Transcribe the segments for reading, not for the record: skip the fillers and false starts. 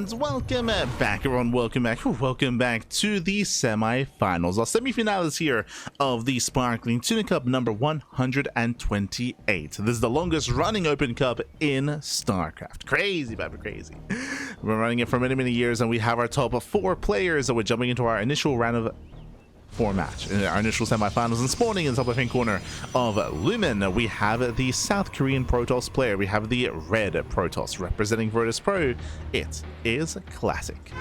and welcome back, everyone. Welcome back to the semi-finals, our semi-finals here of the Sparkling Tuna Cup number 128. This is the longest running open cup in StarCraft. Crazy, baby, crazy. We've been running it for many years, and we have our top 4 players, so we're jumping into our initial round of 4 match in our initial semi-finals, and spawning in the top left-hand corner of Lumen, we have the South Korean Protoss player. We have the red Protoss representing Virtus Pro. It is Classic.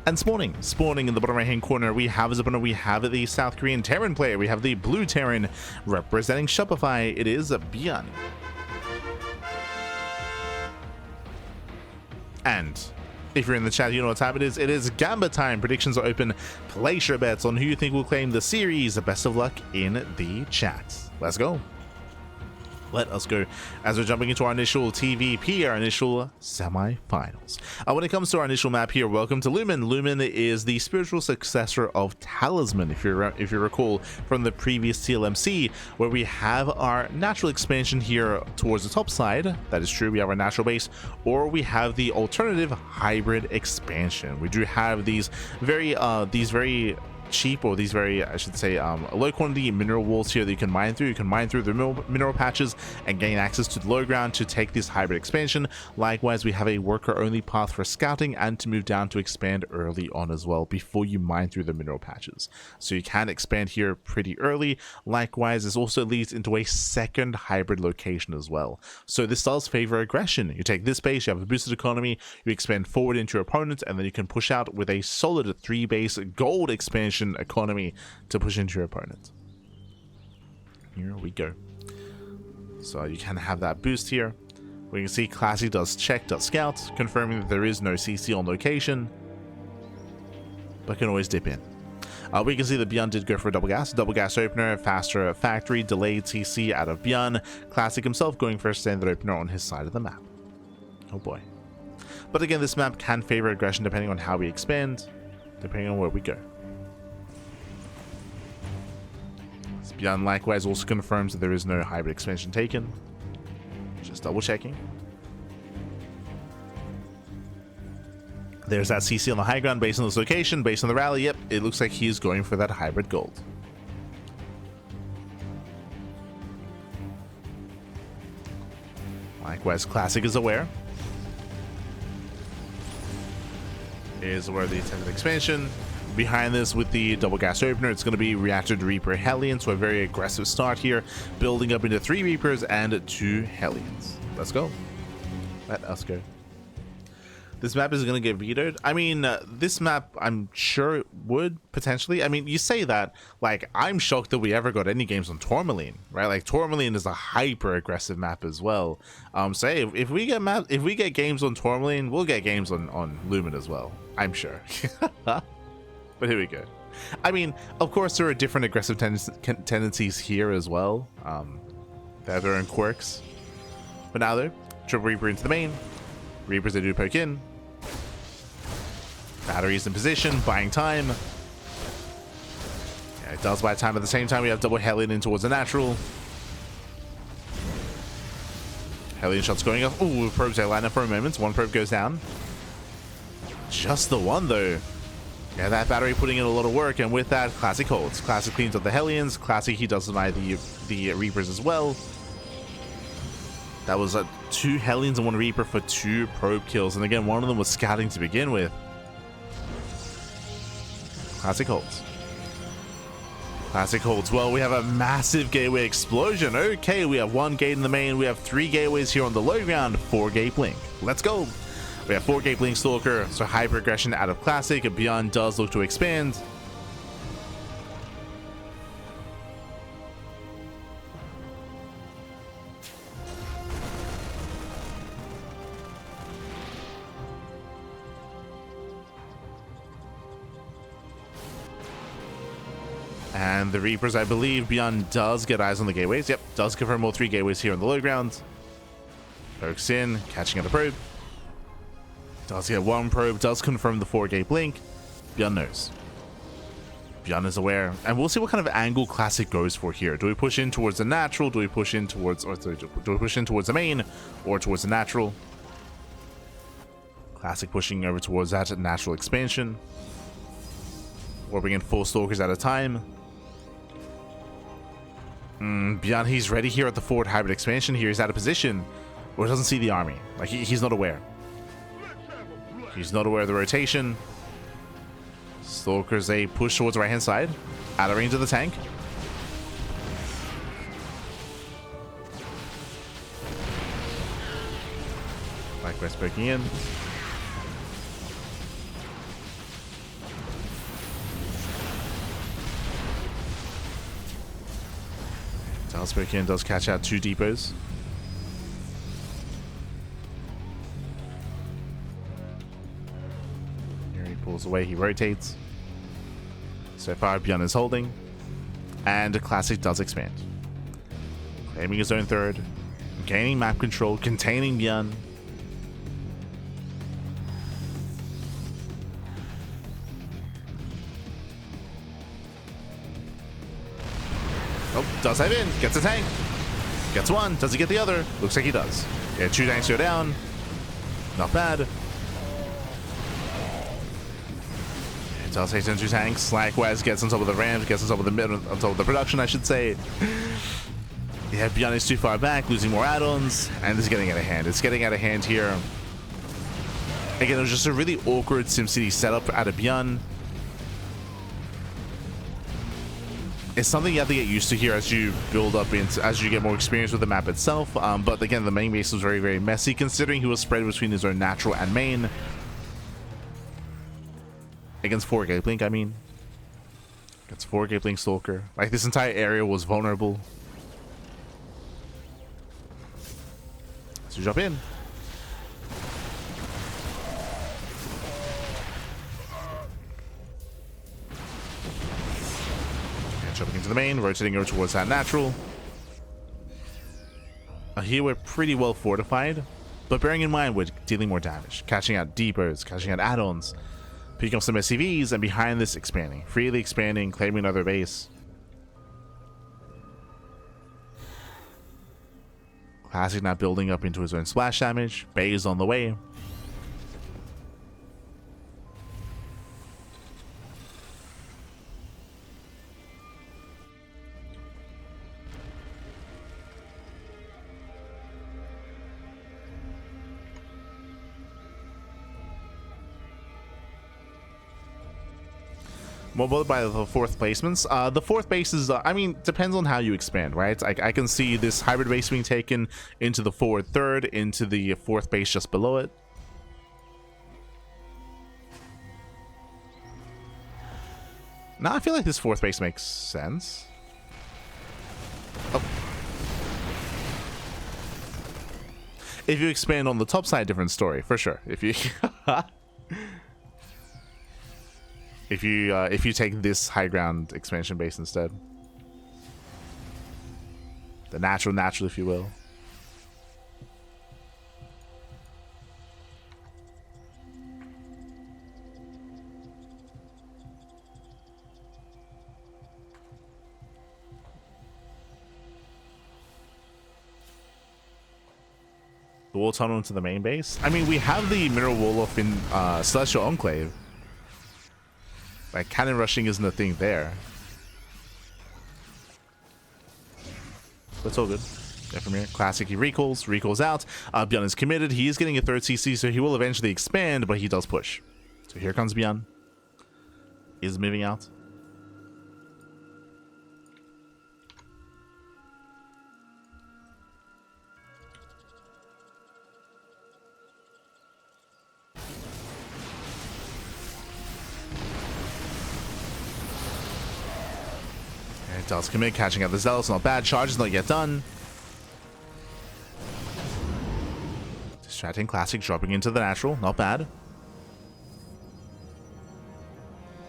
And spawning in the bottom right-hand corner, we have as opponent, we have the South Korean Terran player. We have the blue Terran representing Shopify. It is ByuN. And if you're in the chat, you know what time it is. It is Gamba time. Predictions are open. Place your bets on who you think will claim the series. Best of luck in the chat. Let's go. Let us go as we're jumping into our initial TVP, our initial semi-finals. When it comes to our initial map here, welcome to Lumen. Lumen is the spiritual successor of Talisman, if you recall from the previous TLMC, where we have our natural expansion here towards the top side. That is true, we have our natural base, or we have the alternative hybrid expansion. We do have these very cheap, or these very, I should say, low quantity mineral walls here that you can mine through. You can mine through the mineral patches and gain access to the low ground to take this hybrid expansion. Likewise, we have a worker only path for scouting and to move down to expand early on as well before you mine through the mineral patches, so you can expand here pretty early. Likewise, this also leads into a second hybrid location as well, so this does favor aggression. You take this base, you have a boosted economy, you expand forward into your opponent, and then you can push out with a solid 3 base gold expansion economy to push into your opponent. Here we go. So you can have that boost here. We can see Classy does check, does scout, confirming that there is no CC on location, but can always dip in. We can see that ByuN did go for a double gas opener, faster factory, delayed CC out of ByuN. Classic himself going for a standard opener on his side of the map. Oh boy. But again, this map can favor aggression depending on how we expand, depending on where we go. ByuN likewise also confirms that there is no hybrid expansion taken. Just double checking. There's that CC on the high ground based on this location, based on the rally. Yep, it looks like he's going for that hybrid gold. Likewise, Classic is aware. Is aware of the intended expansion. Behind this with the double gas opener, it's going to be Reactor to Reaper Hellion, so a very aggressive start here, building up into 3 Reapers and 2 Hellions. Let's go. Let us go. This map is going to get vetoed. I mean, this map, I'm sure it would potentially. I mean, you say that, like, I'm shocked that we ever got any games on Tourmaline, right? Like, Tourmaline is a hyper aggressive map as well. So hey, if we get games on Tourmaline, we'll get games on Lumen as well, I'm sure. But here we go. I mean, of course, there are different aggressive tendencies here as well. They have their own quirks. But now, though, Triple Reaper into the main. Reapers, they do poke in. Batteries in position, buying time. Yeah, it does buy time. At the same time, we have double Hellion in towards the natural. Hellion shots going up. Ooh, probes they line up for a moment. 1 probe goes down. Just the one, though. Yeah, that battery putting in a lot of work, and with that, Classic holds. Classic cleans up the Hellions. Classic, he does deny the Reapers as well. That was 2 Hellions and 1 Reaper for 2 probe kills, and again, one of them was scouting to begin with. Classic holds. Classic holds. Well, we have a massive gateway explosion. Okay, we have 1 gate in the main. We have 3 gateways here on the low ground. 4 gate blink. Let's go. We have 4 gate blink stalker, so hyper aggression out of Classic. ByuN does look to expand. And the Reapers, I believe ByuN does get eyes on the gateways. Yep, does confirm all 3 gateways here on the low ground. Pokes in, catching at the probe. Does get 1 probe, does confirm the 4 gate blink. ByuN knows. ByuN is aware, and we'll see what kind of angle Classic goes for here. Do we push in towards the natural? Do we push in towards, or do we push in towards the main, or towards the natural? Classic pushing over towards that natural expansion. Warping in 4 Stalkers at a time. ByuN, he's ready here at the forward hybrid expansion here. He's out of position, or doesn't see the army. Like, he's not aware. He's not aware of the rotation. Stalkers, they push towards the right-hand side. Out of range of the tank. Likewise poking in. Sparkling does catch out 2 depots. Here he pulls away, he rotates. So far, ByuN is holding. And the Classic does expand. Claiming his own third. Gaining map control, containing ByuN. Oh, does have in. Gets a tank. Gets one. Does he get the other? Looks like he does. Yeah, 2 tanks go down. Not bad. It does take in 2 tanks. Likewise, gets on top of the ramp. Gets on top of the middle, on top of the production, I should say. Yeah, ByuN is too far back, losing more add-ons, and this is getting out of hand. It's getting out of hand here. Again, it was just a really awkward SimCity setup out of ByuN. It's something you have to get used to here as you build up into, as you get more experience with the map itself. But again, the main base was very, very messy considering he was spread between his own natural and main. Against 4 Gaplink, I mean. Against 4 Gaplink Stalker. Like, this entire area was vulnerable. So jump in. Jumping into the main, rotating over towards that natural. Here we're pretty well fortified, but bearing in mind we're dealing more damage, catching out depots, catching out add-ons, picking up some SCVs, and behind this expanding, freely expanding, claiming another base. Classic now building up into his own splash damage. Bay is on the way. More bothered by the 4th placements. The 4th base is, I mean, depends on how you expand, right? I can see this hybrid base being taken into the forward 3rd, into the 4th base just below it. Now I feel like this 4th base makes sense. Oh. If you expand on the top side, different story, for sure. If you... If you take this high ground expansion base instead, the natural, if you will. The wall tunnel into the main base. I mean, we have the mineral wall off in Celestial Enclave. Like, cannon rushing isn't a thing there. But it's all good. Yeah, from here. Classic, he recalls out. ByuN is committed. He is getting a 3rd CC, so he will eventually expand, but he does push. So here comes ByuN. Is moving out. Does commit, catching out the Zealots, not bad. Charge is not yet done. Distracting Classic, dropping into the natural, not bad.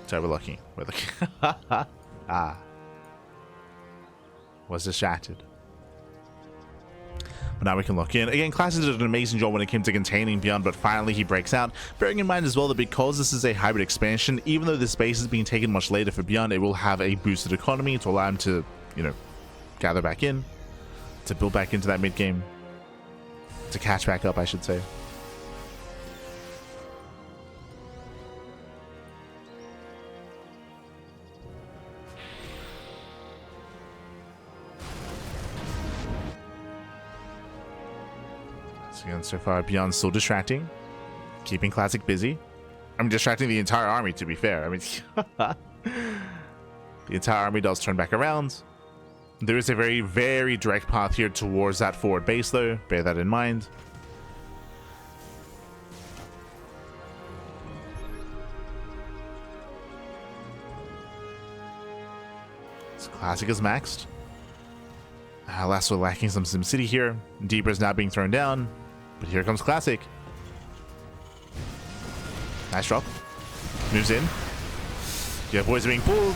So we're lucky. We're lucky. Ah. Was distracted. But now we can lock in. Again, Classic did an amazing job when it came to containing ByuN, but finally he breaks out. Bearing in mind as well that because this is a hybrid expansion, even though this space is being taken much later for ByuN, it will have a boosted economy to allow him to, you know, gather back in, to build back into that mid game, to catch back up, I should say. So again, so far, ByuN still distracting. Keeping Classic busy. I'm distracting the entire army, to be fair. I mean, the entire army does turn back around. There is a very, very direct path here towards that forward base, though. Bear that in mind. So Classic is maxed. Last we're lacking some SimCity here. Deeper is now being thrown down. But here comes Classic. Nice drop. Moves in. Yeah, boys are being pulled.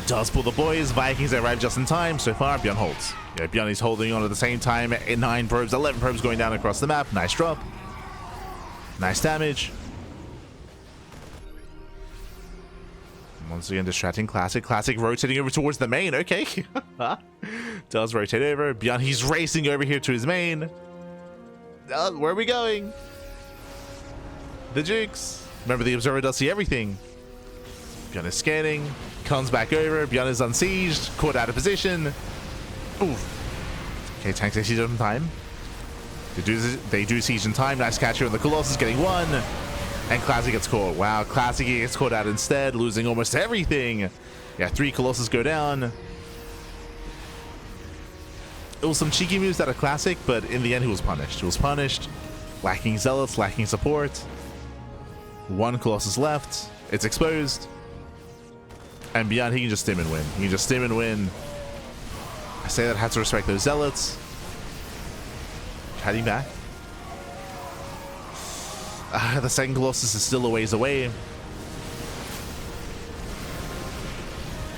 Does pull the boys. Vikings arrive just in time. So far, ByuN holds. Yeah, ByuN is holding on at the same time. 9 probes, 11 probes going down across the map. Nice drop. Nice damage. Once again, distracting Classic. Classic rotating over towards the main. Okay. Does rotate over. ByuN, he's racing over here to his main. Where are we going? The Jukes. Remember, the Observer does see everything. ByuN is scanning. Comes back over. ByuN is unsieged. Caught out of position. Oof. Okay, tanks they siege in time. They do siege in time. Nice catch here on the Colossus, getting 1. And Classic gets caught. Wow, Classic gets caught out instead, losing almost everything. Yeah, 3 Colossus go down. It was some cheeky moves out of Classic, but in the end, he was punished. He was punished. Lacking Zealots, lacking support. 1 Colossus left. It's exposed. And ByuN, he can just stim and win. He can just stim and win. I say that I had to respect those Zealots. Heading back. The second Colossus is still a ways away.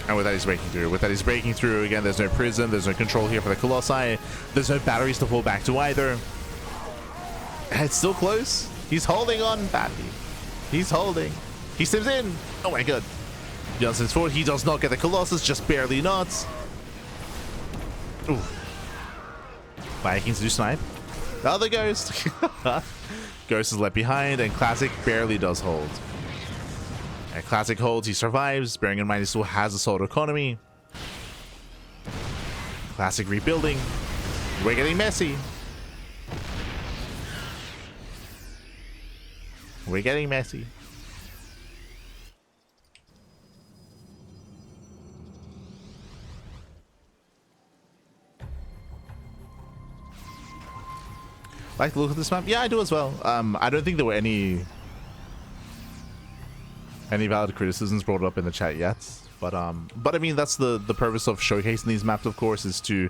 And with that, he's breaking through. With that, he's breaking through. Again, there's no prism. There's no control here for the Colossi. There's no batteries to pull back to either. It's still close. He's holding on badly. He's holding. He stims in. Oh my god. ByuN sims forward. He does not get the Colossus. Just barely not. Ooh. Vikings do snipe. The other Ghost. Ghost is left behind, and Classic barely does hold. And Classic holds, he survives, bearing in mind he still has a solid economy. Classic rebuilding. We're getting messy. We're getting messy. Like the look of this map? Yeah, I do as well. I don't think there were any valid criticisms brought up in the chat yet, but I mean, that's the purpose of showcasing these maps, of course, is to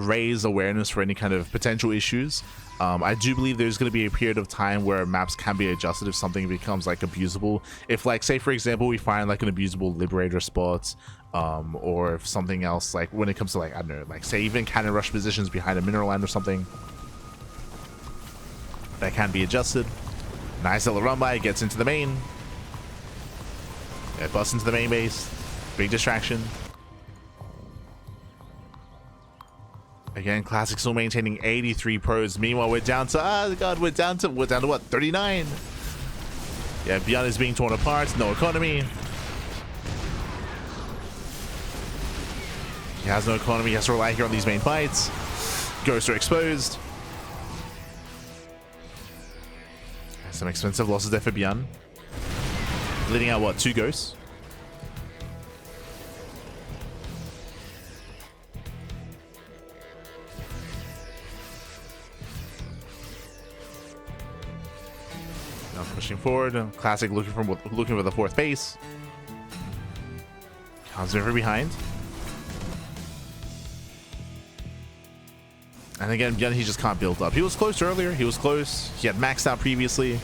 raise awareness for any kind of potential issues. I do believe there's going to be a period of time where maps can be adjusted if something becomes like abusable. If, like, say for example, we find like an abusable Liberator spot, or if something else, like when it comes to, like, I don't know, like say even cannon rush positions behind a mineral land or something, that can be adjusted. Nice little run by, gets into the main. Yeah, busts into the main base. Big distraction. Again, Classic still maintaining 83 pros. Meanwhile, we're down to, we're down to what? 39. Yeah, ByuN is being torn apart. No economy. He has no economy. He has to rely here on these main fights. Ghosts are exposed. Some expensive losses there for ByuN. Leading out, what, 2 Ghosts? Now pushing forward. Classic looking for the 4th base. Comes over behind. And again, ByuN, he just can't build up. He was close earlier. He was close. He had maxed out previously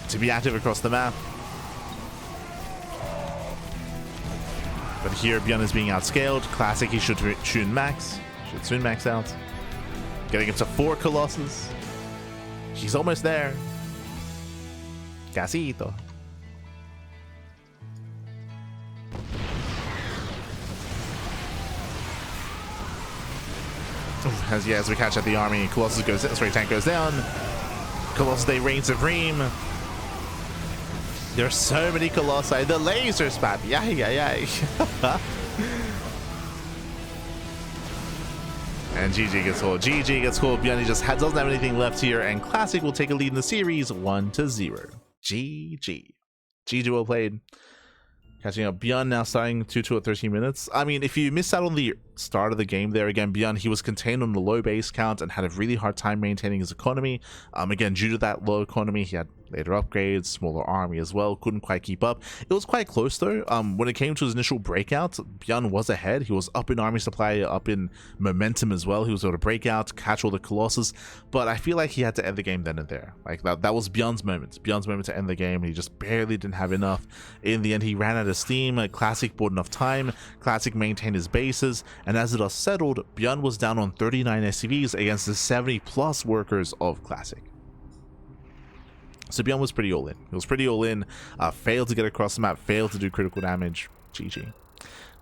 to be active across the map. But here, ByuN is being outscaled. Classic, he should soon max. Should soon max out. Getting up to 4 Colossus. He's almost there. Casito. As we catch up the army, Colossus goes, sorry, tank goes down. Colossus, they reign supreme. There's so many Colossi. The laser spam. Yay. And GG gets hold. GG gets hold. ByuN just doesn't have anything left here, and Classic will take a lead in the series 1-0. GG. GG well played. Catching up. ByuN now starting 2-2 at 13 minutes. I mean, if you missed out on the start of the game there, again, ByuN, he was contained on the low base count and had a really hard time maintaining his economy. Again, due to that low economy, he had later upgrades, smaller army as well, couldn't quite keep up. It was quite close though. When it came to his initial breakout, ByuN was ahead. He was up in army supply, up in momentum as well. He was able to break out, catch all the Colossus, but I feel like he had to end the game then and there. Like that was ByuN's moment to end the game. He just barely didn't have enough. In the end, he ran out of steam. Classic bought enough time. Classic maintained his bases, and as it all settled, ByuN was down on 39 SCVs against the 70 plus workers of Classic. So ByuN was pretty all in. He was pretty all in. Failed to get across the map. Failed to do critical damage. GG.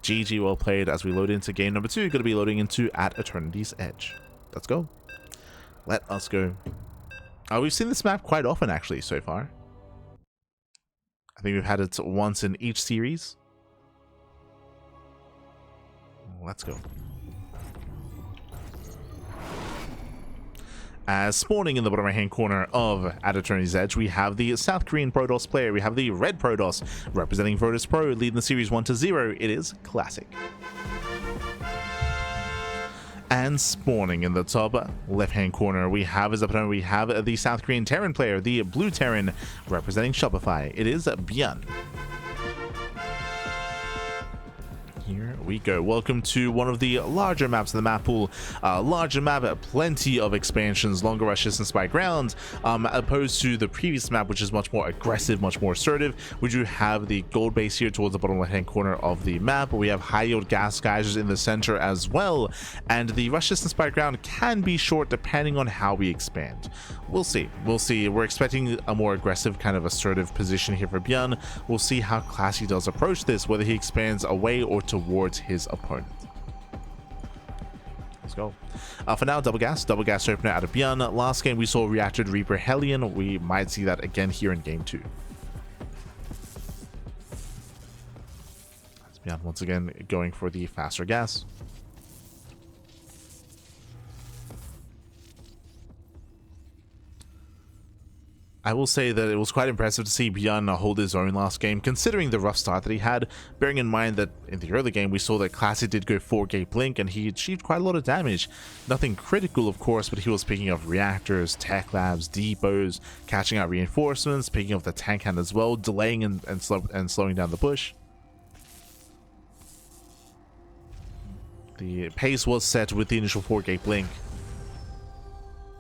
GG well played. As we load into game number 2, going to be loading into At Eternity's Edge. Let's go. Let us go. We've seen this map quite often actually so far. I think we've had it once in each series. Let's go. As spawning in the bottom right hand corner of At Eternity's Edge, we have the South Korean Protoss player. We have the red Protoss representing Protoss Pro, leading the series 1-0. It is Classic. And spawning in the top left hand corner, we have as opponent, we have the South Korean Terran player, the blue Terran representing Shopify. It is ByuN. Here we go. Welcome to one of the larger maps of the map pool. Larger map, plenty of expansions, longer rushes and spike rounds, opposed to the previous map, which is much more aggressive, much more assertive. We do have the gold base here towards the bottom left hand corner of the map. We have high yield gas geysers in the center as well, and the rushes and spike round can be short depending on how we expand. We'll see. We'll see. We're expecting a more aggressive kind of assertive position here for ByuN. We'll see how Classy does approach this, whether he expands away or towards his opponent. Let's go. For now, double gas opener out of ByuN. Last game we saw Reactor Reaper Hellion. We might see that again here in game 2. That's ByuN once again going for the faster gas. I will say that it was quite impressive to see ByuN hold his own last game, considering the rough start that he had, bearing in mind that in the early game we saw that Classic did go 4-gate blink and he achieved quite a lot of damage. Nothing critical of course, but he was picking up reactors, tech labs, depots, catching out reinforcements, picking up the tank hand as well, delaying and slowing down the push. The pace was set with the initial 4-gate blink,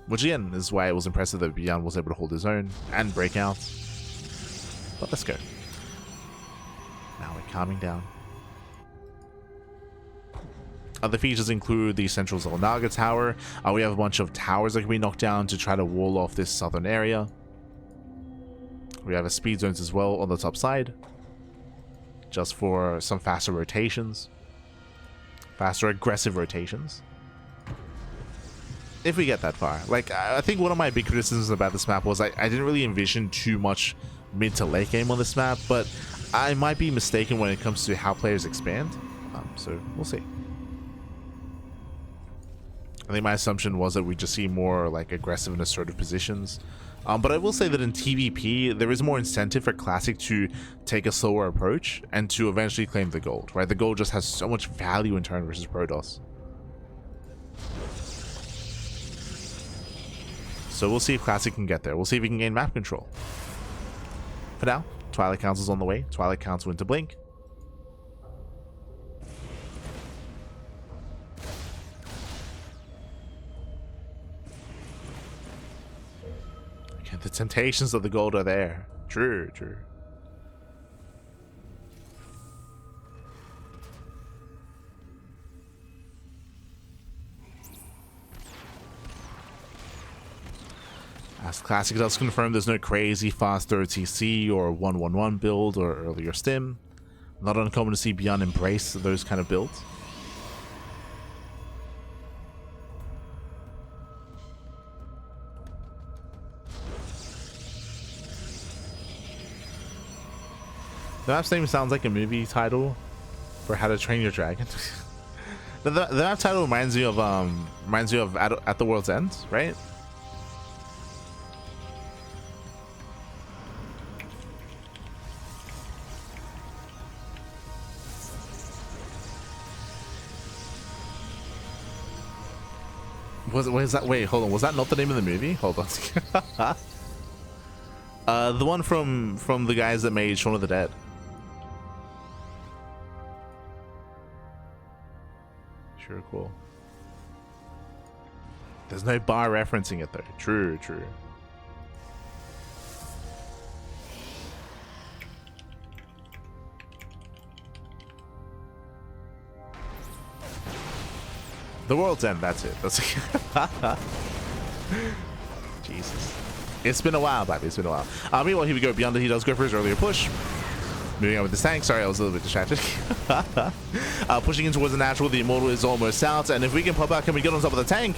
which again is why it was impressive that ByuN was able to hold his own and break out. But let's go. Now we're calming down. Other features include the central Zelnaga tower. We have a bunch of towers that can be knocked down to try to wall off this southern area. We have a speed zones as well on the top side, just for some faster rotations, faster aggressive rotations. If we get that far. Like, I think one of my big criticisms about this map was I didn't really envision too much mid to late game on this map, but I might be mistaken when it comes to how players expand. So we'll see. I think my assumption was that we just see more like aggressive and assertive positions. But I will say that in TVP, there is more incentive for Classic to take a slower approach and to eventually claim the gold, right? The gold just has so much value in turn versus Protoss. So we'll see if Classic can get there. We'll see if he can gain map control. For now, Twilight Council's on the way. Twilight Council into blink. Okay, the temptations of the gold are there. True, true. As Classic does confirm, there's no crazy fast OTC or 111 build or earlier stim. Not uncommon to see ByuN embrace those kind of builds. The map's name sounds like a movie title for How to Train Your Dragon. The map title reminds me of at the World's End, right? Was that? Wait, hold on. Was that not the name of the movie? Hold on. The one from the guys that made Shaun of the Dead. Sure, cool. There's no bar referencing it though. True, true. The World's End, that's it. That's Jesus. It's been a while, baby. It's been a while. Meanwhile, here we go. ByuN, he does go for his earlier push. Moving on with this tank. Sorry, I was a little bit distracted. Pushing in towards the natural. The Immortal is almost out. And if we can pop out, can we get on top of the tank?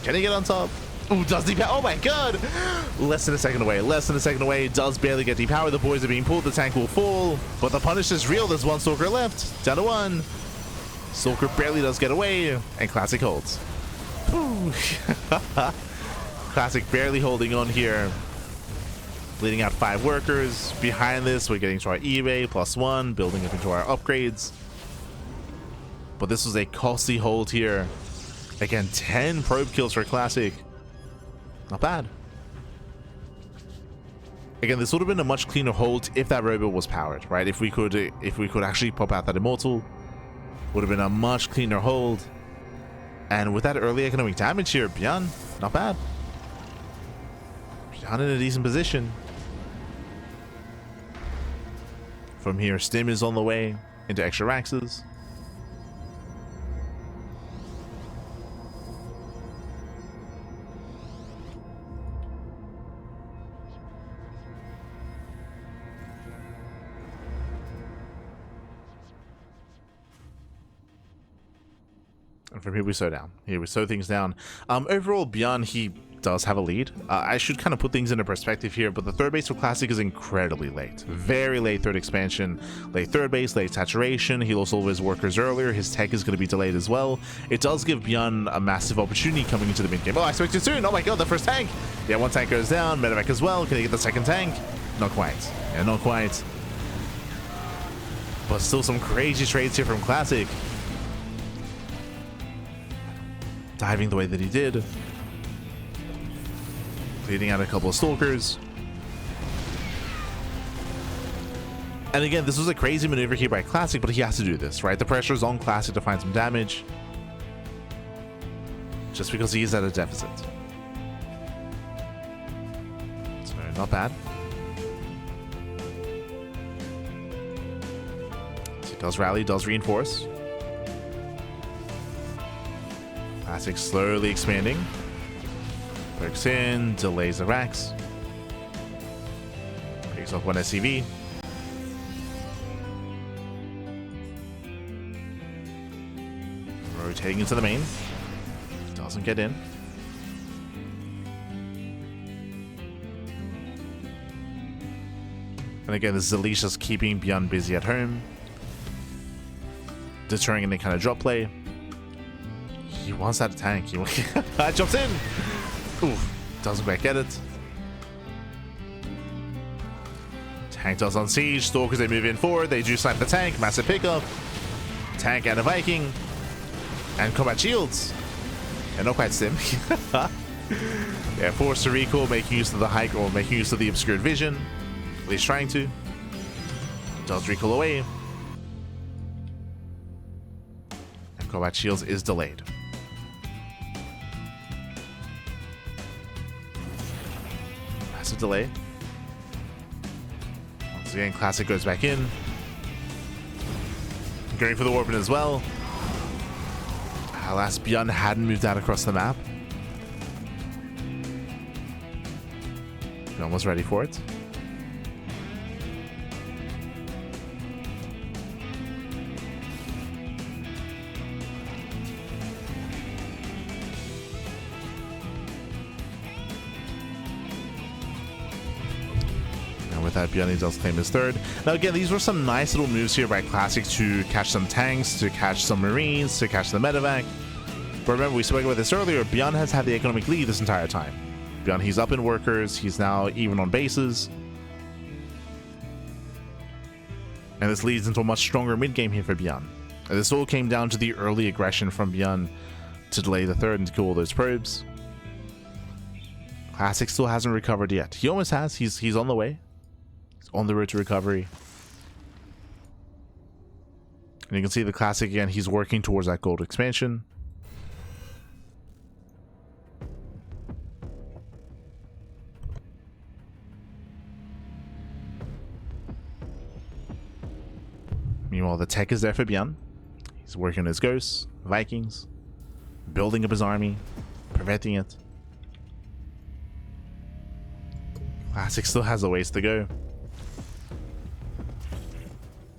Can he get on top? Ooh, does depower. Oh my god. Less than a second away. Less than a second away. Does barely get depowered. The boys are being pulled. The tank will fall. But the punish is real. There's one Stalker left. Down to one. Stalker barely does get away, and Classic holds. Classic barely holding on here. Leading out 5 workers. Behind this, we're getting to our eBay +1, building up into our upgrades. But this was a costly hold here. Again, 10 probe kills for Classic. Not bad. Again, this would have been a much cleaner hold if that robot was powered, right? If we could actually pop out that Immortal. Would have been a much cleaner hold. And with that early economic damage here, ByuN, not bad. ByuN in a decent position. From here, Stim is on the way into extra Raxes. And from here we slow down. Here we slow things down. Overall, ByuN, he does have a lead. I should kind of put things into perspective here, but the third base for Classic is incredibly late. Very late third expansion. Late third base, late saturation. He lost all of his workers earlier. His tech is going to be delayed as well. It does give ByuN a massive opportunity coming into the mid game. Oh, I expected soon. Oh my god, the first tank. Yeah, one tank goes down. Medevac as well. Can he get the second tank? Not quite. Yeah, not quite. But still some crazy trades here from Classic. Diving the way that he did. Leading out a couple of Stalkers. And again, this was a crazy maneuver here by Classic, but he has to do this, right? The pressure is on Classic to find some damage. Just because he is at a deficit. So, not bad. So he does rally, does reinforce. Classic slowly expanding. Perks in, delays the racks. Picks up one SCV. Rotating into the main. Doesn't get in. And again, this is Alicia's keeping ByuN busy at home. Deterring any kind of drop play. He wants that tank. He jumps in. Oof. Doesn't quite get it. Tank does on siege. Stalkers, they move in forward. They do snipe the tank. Massive pickup. Tank and a Viking. And combat shields. And not quite Stim. Yeah, forced to recall, making use of the hike or making use of the obscured vision. At least trying to. Does recall away. And combat shields is delayed. Massive delay. Once again, Classic goes back in. Going for the Warpin as well. Alas, ByuN hadn't moved out across the map. ByuN was ready for it. with that, ByuN does claim his third. Now again, these were some nice little moves here by Classic to catch some tanks, to catch some Marines, to catch the medevac. But remember, we spoke about this earlier, ByuN has had the economic lead this entire time. ByuN, he's up in workers, he's now even on bases. And this leads into a much stronger mid-game here for ByuN. And this all came down to the early aggression from ByuN to delay the third and to kill all those probes. Classic still hasn't recovered yet. He almost has. He's on the way. He's on the road to recovery. And you can see the Classic again. He's working towards that gold expansion. Meanwhile, the tech is there for ByuN. He's working on his ghosts, Vikings, building up his army, preventing it. Classic still has a ways to go.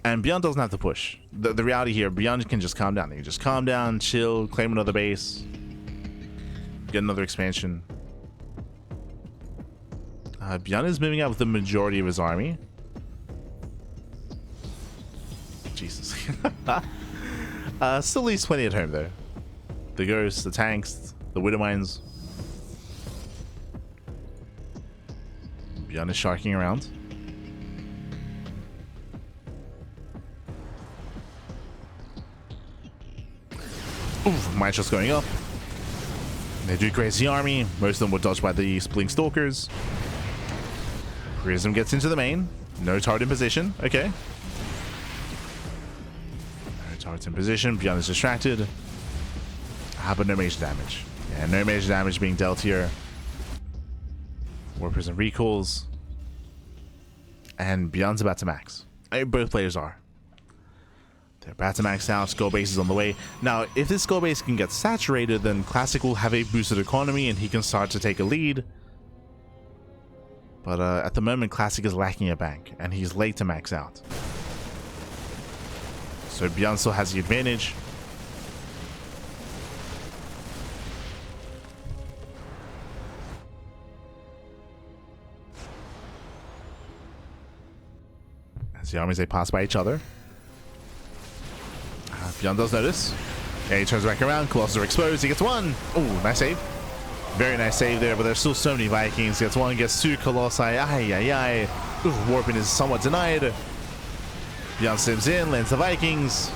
And ByuN doesn't have to push. The reality here, ByuN can just calm down. He can just calm down, chill, claim another base, get another expansion. ByuN is moving out with the majority of his army. Jesus. Still leaves plenty at home though. The ghosts, the tanks, the widow mines. ByuN is sharking around. Oof, mine shots going up. They do graze the army. Most of them were dodged by the Splink Stalkers. Prism gets into the main. No turret in position. Okay. No turret in position. ByuN is distracted. But no major damage. Yeah, no major damage being dealt here. War Prism recalls. And ByuN's about to max. Both players are. They're about to max out. Skull base is on the way. Now, if this skull base can get saturated, then Classic will have a boosted economy and he can start to take a lead. But at the moment, Classic is lacking a bank and he's late to max out. So ByuN still has the advantage. As the armies, they pass by each other. ByuN does notice. Yeah, he turns back around. Colossus are exposed. He gets one. Oh, nice save. Very nice save there, but there's still so many Vikings. Gets one, gets two Colossi. Ay, ay, ay. Ooh, warping is somewhat denied. ByuN sims in, lands the Vikings.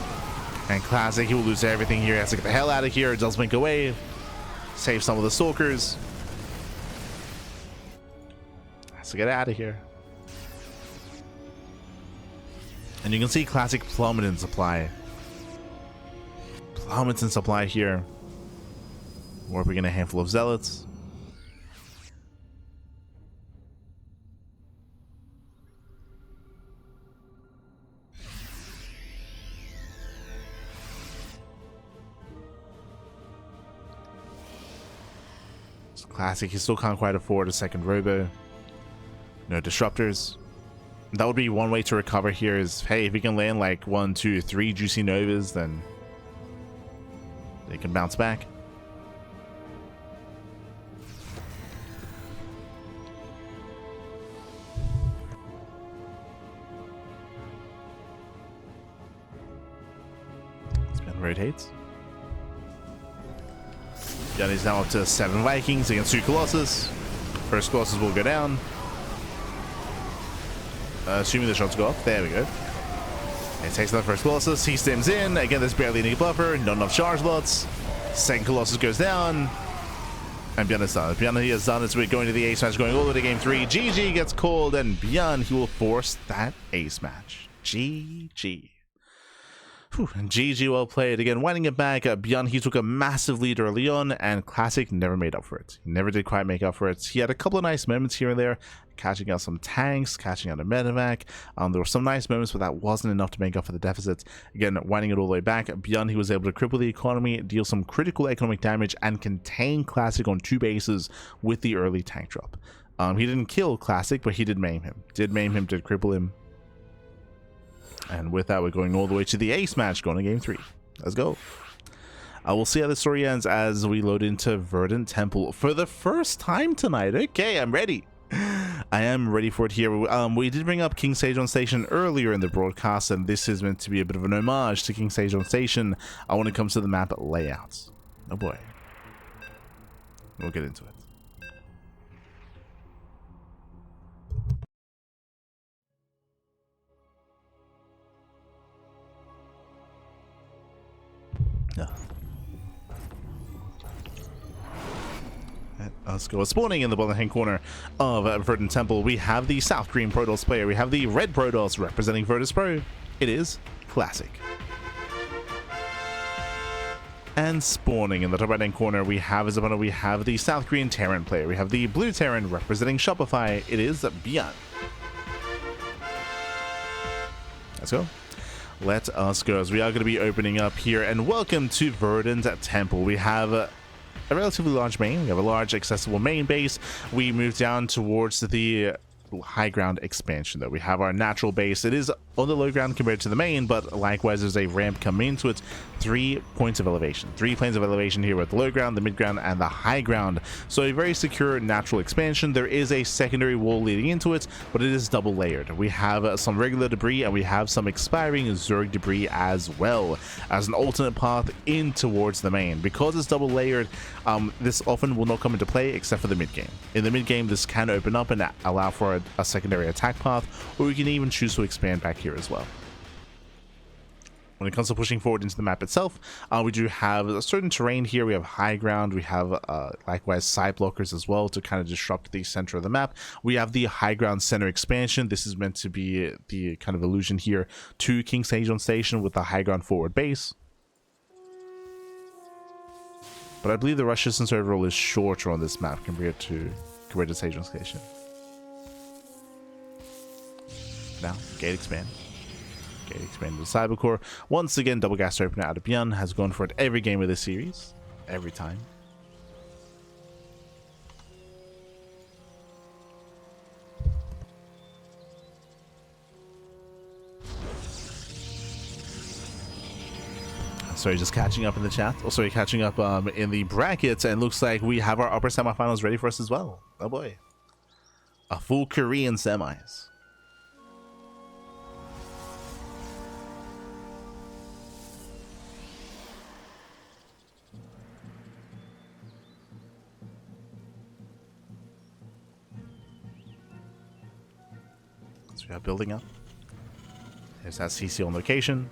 And Classic, he will lose everything here. He has to get the hell out of here. Does blink away. Save some of the Stalkers. Has to get out of here. And you can see Classic plummet in supply. Plummets in supply here. Warping in a handful of Zealots. So Classic, he still can't quite afford a second Robo. No disruptors. That would be one way to recover here is, hey, if he can land like 1, 2, 3 juicy Novas, then they can bounce back. ByuN rotates. ByuN is now up to 7 Vikings against 2 Colossus. First Colossus will go down. Assuming the shots go off. There we go. He takes the first Colossus. He stems in. Again, there's barely any buffer. Not enough charge slots. Second Colossus goes down. And ByuN is done. ByuN, he has done it. We're going to the ace match, going all the way to game 3. GG gets called, and ByuN, he will force that ace match. GG. Whew, and GG, well played. Again, winding it back, ByuN, he took a massive lead early on, and Classic never made up for it. He never did quite make up for it. He had a couple of nice moments here and there, catching out some tanks, catching out a medevac. There were some nice moments, but that wasn't enough to make up for the deficits. Again, winding it all the way back, ByuN, he was able to cripple the economy, deal some critical economic damage, and contain Classic on 2 bases with the early tank drop. He didn't kill Classic, but he did maim him. Did cripple him. And with that, we're going all the way to the ace match, going to game 3. Let's go. We'll see how the story ends as we load into Verdant Temple for the first time tonight. Okay, I'm ready. I am ready for it here. We did bring up King Sage on Station earlier in the broadcast, and this is meant to be a bit of an homage to King Sage on Station when it comes to the map layouts. Oh boy. We'll get into it. Yeah. Let's go. Spawning in the bottom hand corner of Verdant Temple, we have the South Green Protoss player. We have the Red Protoss representing Virtus Pro. It is Classic. And spawning in the top right hand corner, we have as a opponent, we have the South Green Terran player. We have the Blue Terran representing Shopify. It is ByuN. Let's go. Let us go, as we are going to be opening up here. And welcome to Verdant Temple. We have a relatively large main. We have a large accessible main base. We move down towards the high ground expansion, though. We have our natural base. It is on the low ground compared to the main, but likewise there's a ramp coming into it. 3 points of elevation, 3 planes of elevation here with the low ground, the mid ground, and the high ground. So a very secure natural expansion. There is a secondary wall leading into it, but it is double layered. We have some regular debris and we have some expiring Zerg debris as well as an alternate path in towards the main. Because it's double layered, this often will not come into play except for the mid game. In the mid game, this can open up and allow for a secondary attack path, or we can even choose to expand back here as well. When it comes to pushing forward into the map itself, we do have a certain terrain here. We have high ground. We have likewise side blockers as well to kind of disrupt the center of the map. We have the high ground center expansion. This is meant to be the kind of allusion here to King Sage on Station with the high ground forward base. But I believe the rush distance overall is shorter on this map compared to Sage on Station. Now, gate expand. Gate expand to the cyber core. Once again, double gas opener out of ByuN has gone for it every game of this series. Every time. Sorry, just catching up in the chat. Oh, sorry, catching up in the brackets, and looks like we have our upper semifinals ready for us as well. Oh boy. A full Korean semis. So we are building up. There's that CC on location.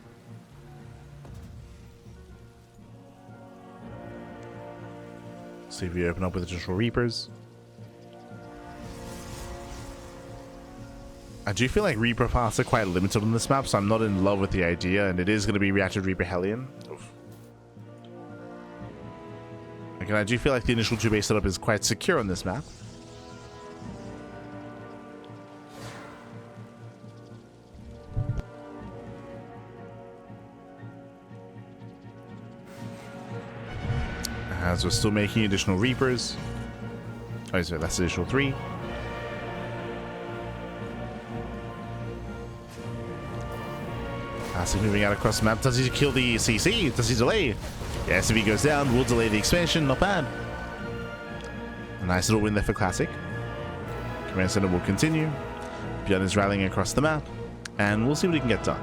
See if we open up with additional Reapers. I do feel like Reaper paths are quite limited on this map, so I'm not in love with the idea, and it is going to be Reactive Reaper Hellion. Oof. Again, I do feel like the initial 2 base setup is quite secure on this map. As we're still making additional Reapers. Oh, sorry, that's additional 3. Classic moving out across the map. Does he kill the CC? Does he delay? Yes, if he goes down, we'll delay the expansion. Not bad. A nice little win there for Classic. Command Center will continue. ByuN is rallying across the map, and we'll see what he can get done.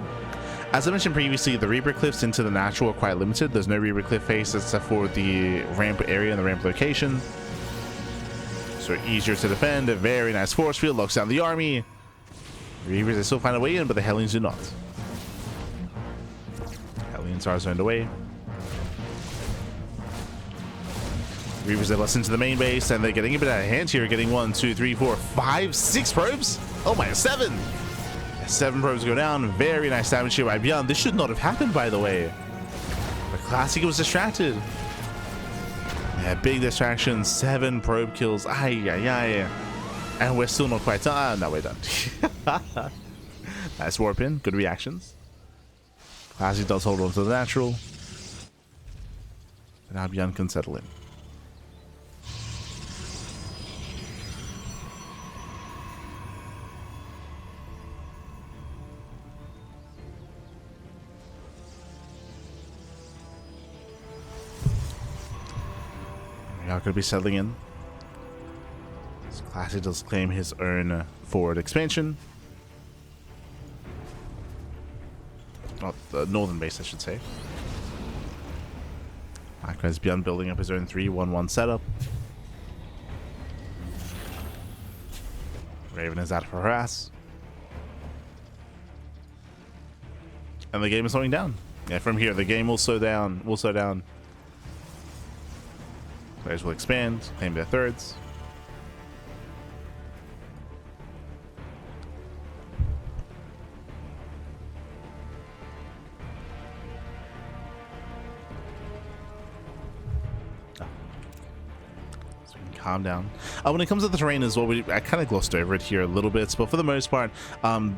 As I mentioned previously, the Reaper cliffs into the natural are quite limited. There's no Reaper cliff face except for the ramp area and the ramp location. So easier to defend. A very nice force field locks down the army. Reapers, they still find a way in, but the Hellions do not. Hellions are zoned away. Reapers, they bust into the main base, and they're getting a bit out of hand here. Getting 1, 2, 3, 4, 5, 6 probes. Oh my, 7. 7 probes go down. Very nice damage here by ByuN. This should not have happened, by the way. But Classic was distracted. Yeah, big distraction. 7 probe kills. Ay, ay, ay. And we're still not quite done. No, we're done. Nice warp in. Good reactions. Classic does hold on to the natural. And now ByuN can settle in. We are going to be settling in. Classic does claim his own forward expansion. Not the northern base, I should say. Likewise, ByuN building up his own 3-1-1 setup. Raven is out for harass. And the game is slowing down. Yeah, from here, the game will slow down. Players will expand, claim their thirds. Calm down. When it comes to the terrain as well, I kind of glossed over it here a little bit, but for the most part,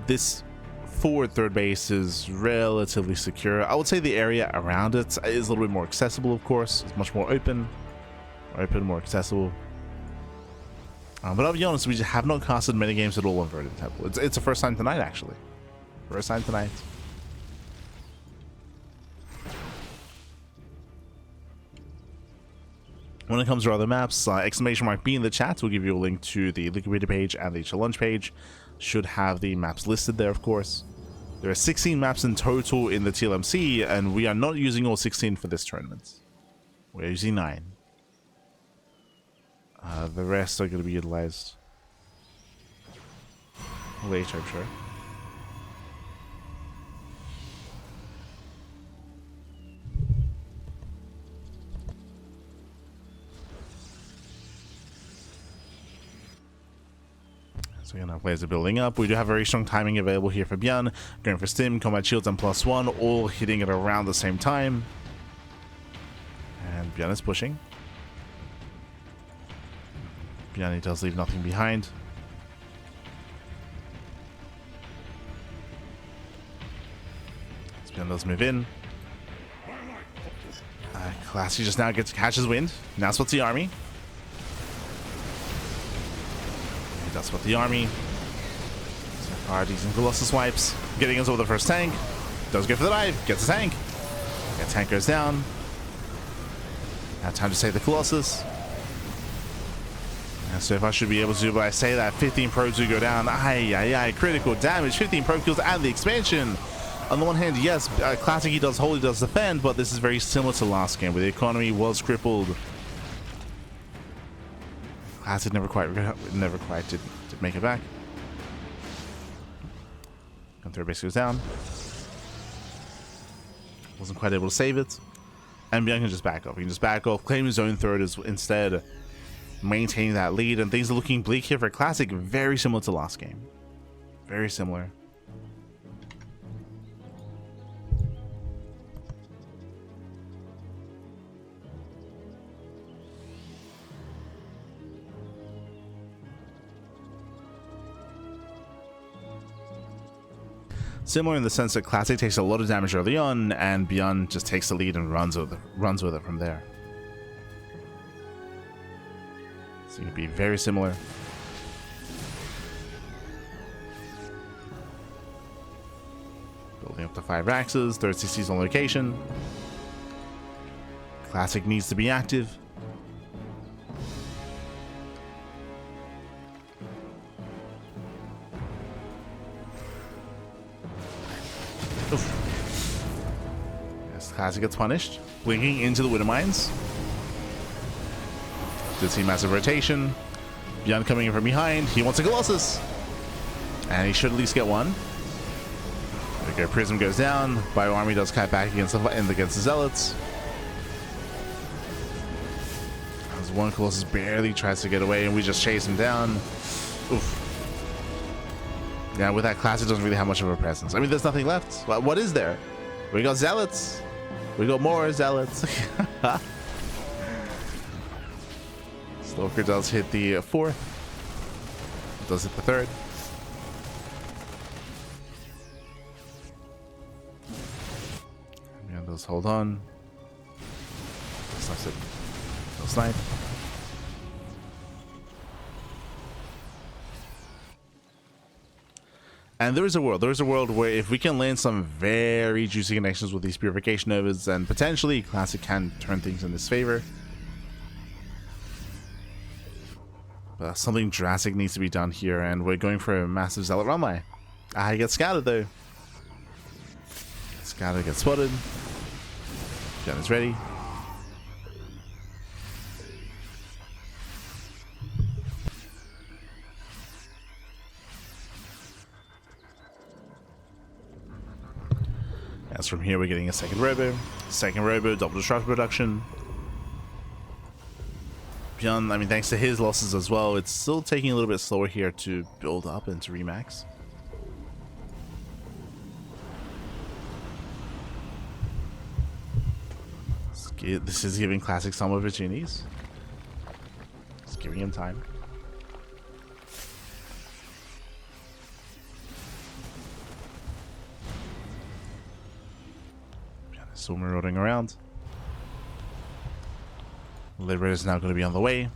this forward third base is relatively secure. I would say the area around it is a little bit more accessible, of course. It's much more open, more accessible. But I'll be honest, we have not casted many games at all on Verdant Temple. It's the first time tonight, actually. First time tonight. When it comes to other maps, exclamation mark B in the chat will give you a link to the Wikipedia page and the challenge page. Should have the maps listed there, of course. There are 16 maps in total in the TLMC, and we are not using all 16 for this tournament. We're using 9. The rest are going to be utilized later, I'm sure. So again, our players are building up. We do have very strong timing available here for ByuN. Going for Stim, Combat Shields, and +1, all hitting at around the same time. And ByuN is pushing. ByuN does leave nothing behind. So ByuN does move in. Classy just now catches wind. Now spots the army. That's what the army. So far, decent Colossus wipes. Getting us over the first tank. Does go for the dive. Gets the tank. Yeah, tank goes down. Now time to save the Colossus. And so if I should be able to, but I say that 15 probes do go down. Critical damage. 15 probe kills and the expansion. On the one hand, yes, Classic he does hold, he does defend, but this is very similar to last game where the economy was crippled. Classic never quite did make it back. And third base goes down. Wasn't quite able to save it. And ByuN can just back off. He can just back off, claim his own third instead, maintaining that lead. And things are looking bleak here for Classic. Very similar to last game. Very similar. Similar in the sense that Classic takes a lot of damage early on, and ByuN just takes the lead and runs with it from there. So it'd be very similar. Building up to 5 Raxes, third CC's on location. Classic needs to be active. Yes, Classic gets punished. Blinking into the Widow Mines. Did see massive rotation. ByuN coming in from behind. He wants a Colossus. And he should at least get one. There we go. Prism goes down. ByuN army does cut back against the Zealots. As one Colossus barely tries to get away, and we just chase him down. Oof. Yeah, with that Classic doesn't really have much of a presence. I mean, there's nothing left. What is there? We got Zealots. We got more Zealots. Stalker does hit the 4th. Does hit the 3rd. Yeah, those hold on. Snipes it. No snipe. And there is a world where if we can land some very juicy connections with these Purification Novas, then potentially Classic can turn things in his favor. Something drastic needs to be done here, and we're going for a massive Zealot runway. He gets scouted though. Scouted, gets spotted. Gun is ready. As from here, we're getting a second robo. Second robo, double disruptor production. ByuN, I mean, thanks to his losses as well, it's still taking a little bit slower here to build up and to remax. This is giving Classic some opportunities. It's giving him time. Still marauding around. Liberator is now going to be on the way.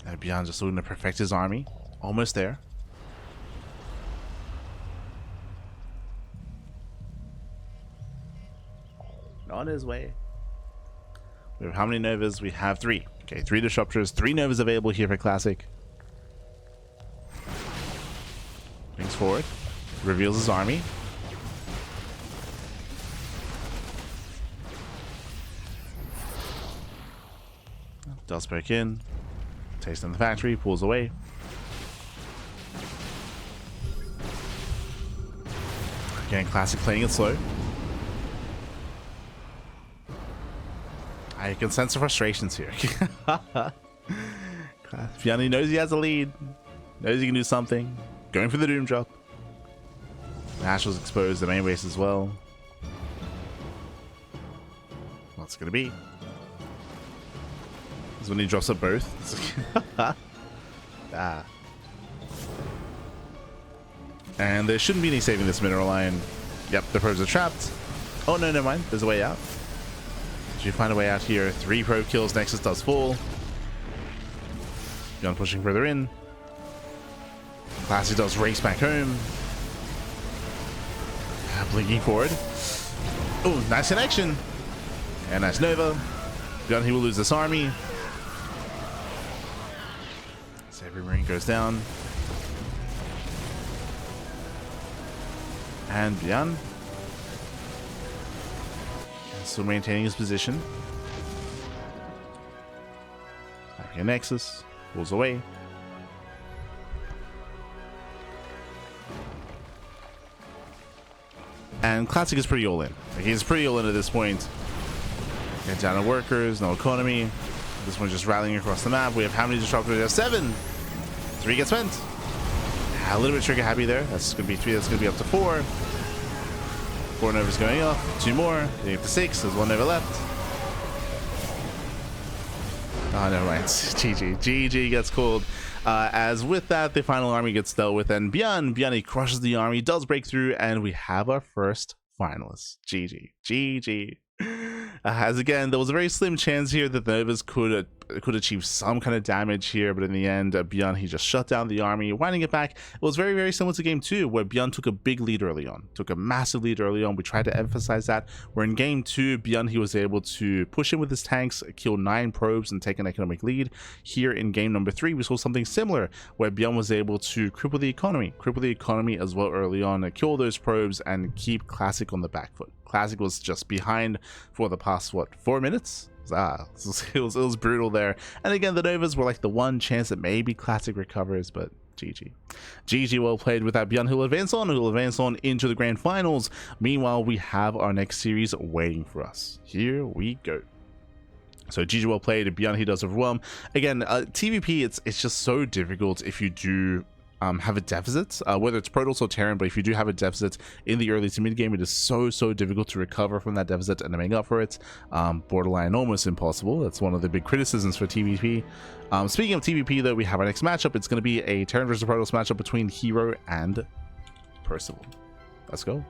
ByuN just looking to perfect his army. Almost there. On his way. We have how many Novas? We have 3. Okay, 3 Disruptors, 3 Novas available here for Classic. Brings forward. Reveals his army. Does break in. Taste in the factory, pulls away. Again, Classic playing it slow. I can sense the frustrations here. ByuN knows he has a lead. Knows he can do something. Going for the Doom drop. Nash was exposed the main base as well. What's it gonna be? This is when he drops up both. And there shouldn't be any saving this mineral line. Yep, the probes are trapped. Oh no, never mind. There's a way out. Did you find a way out here? 3 probe kills. Nexus does fall. ByuN pushing further in. Classic does race back home. Blinking forward. Oh, nice connection. And nice Nova. ByuN, he will lose this army. So every marine goes down. And ByuN still maintaining his position. Having a Nexus. Pulls away. And Classic is pretty all in. Like, he's pretty all in at this point. Get down to workers, no economy. This one's just rallying across the map. We have how many disruptors? We have 7. 3 get spent. A little bit trigger happy there. That's going to be 3. That's going to be up to 4. 4 Novas going off. 2 more. Getting up to 6. There's 1 Nova left. Oh, never mind. GG. GG gets called. As with that, the final army gets dealt with, and ByuN, he crushes the army, does break through, and we have our first finalist. GG. GG. As again, there was a very slim chance here that the Novas could achieve some kind of damage here, but in the end, ByuN, he just shut down the army, winding it back. It was very, very similar to game 2, where ByuN took a big lead early on, took a massive lead early on. We tried to emphasize that. Where in game 2, ByuN, he was able to push in with his tanks, kill 9 probes, and take an economic lead. Here in game number 3, we saw something similar, where ByuN was able to cripple the economy as well early on, kill those probes, and keep Classic on the back foot. Classic was just behind for the past, what, 4 minutes? It was brutal there. And again, the Novas were like the one chance that maybe Classic recovers, but GG. GG, well played with that. ByuN, who will advance on into the grand finals. Meanwhile, we have our next series waiting for us. Here we go. So GG, well played. ByuN, he does overwhelm. Again, TVP, it's just so difficult if you do have a deficit, whether it's Protoss or Terran, but if you do have a deficit in the early to mid game, it is so difficult to recover from that deficit and to make up for it. Borderline almost impossible. That's one of the big criticisms for TVP. Speaking of TVP though, we have our next matchup. It's going to be a Terran versus Protoss matchup between Hero and Percival. Let's go.